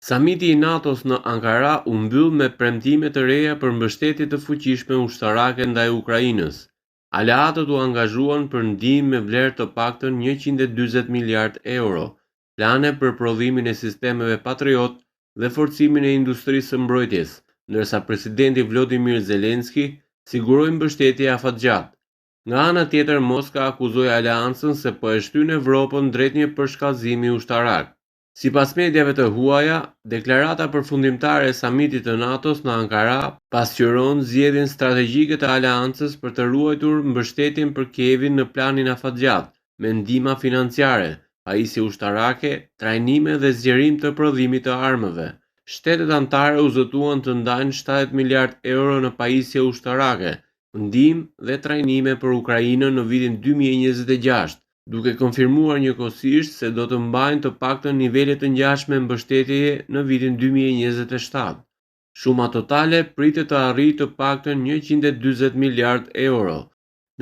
Samiti i NATO-s në Ankara u mbyll me premtime të reja për mbështetje të fuqishme ushtarake ndaj Ukrainës. Aleatët u angazhuan për ndihmë me vlerë të paktën 140 miliard euro, plane për prodhimin e sistemeve Patriot dhe forcimin e industrisë së mbrojtjes, ndërsa presidenti Volodymyr Zelensky siguroi mbështetje afatgjatë. Nga ana tjetër, Moska akuzoi aleancën se po e shtyn Evropën drejt një përshkallëzimi ushtarak. Sipas mediave të huaja, deklarata përfundimtare e samitit të NATO-s në Ankara pasqyron zgjedhjen strategjike të aleancës për të ruajtur mbështetjen për Kievin në planin afatgjatë, me ndihma financiare, pajisje ushtarake, trajnime dhe zgjerim të prodhimit të armëve. Shtetet anëtare u zotuan të ndajnë 70 miliard euro në pajisje ushtarake, ndihmë dhe trajnime për Ukrainën në vitin 2026. Duke konfirmuar njëkohësisht se do të mbajnë të paktën nivele të ngjashme mbështetjeje në vitin 2027. Shuma totale pritet të arrijë të paktën 140 miliard euro.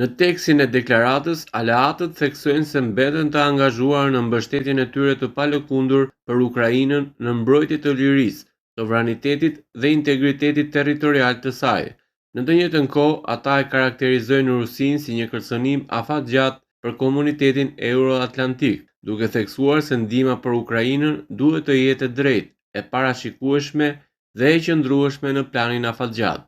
Në tekstin e deklaratës, aleatët theksojnë se mbeten të angazhuar në mbështetjen e tyre të palëkundur për Ukrainën në mbrojtje të lirisë, sovranitetit dhe integritetit territorial të saj. Në të njëjtën kohë, ata e karakterizojnë Rusinë si një kërcënim afatgjatë për komunitetin euro-atlantik, duke theksuar se ndihma për Ukrainën duhet të jetë e drejtë, e parashikueshme dhe e qëndrueshme në planin afatgjatë.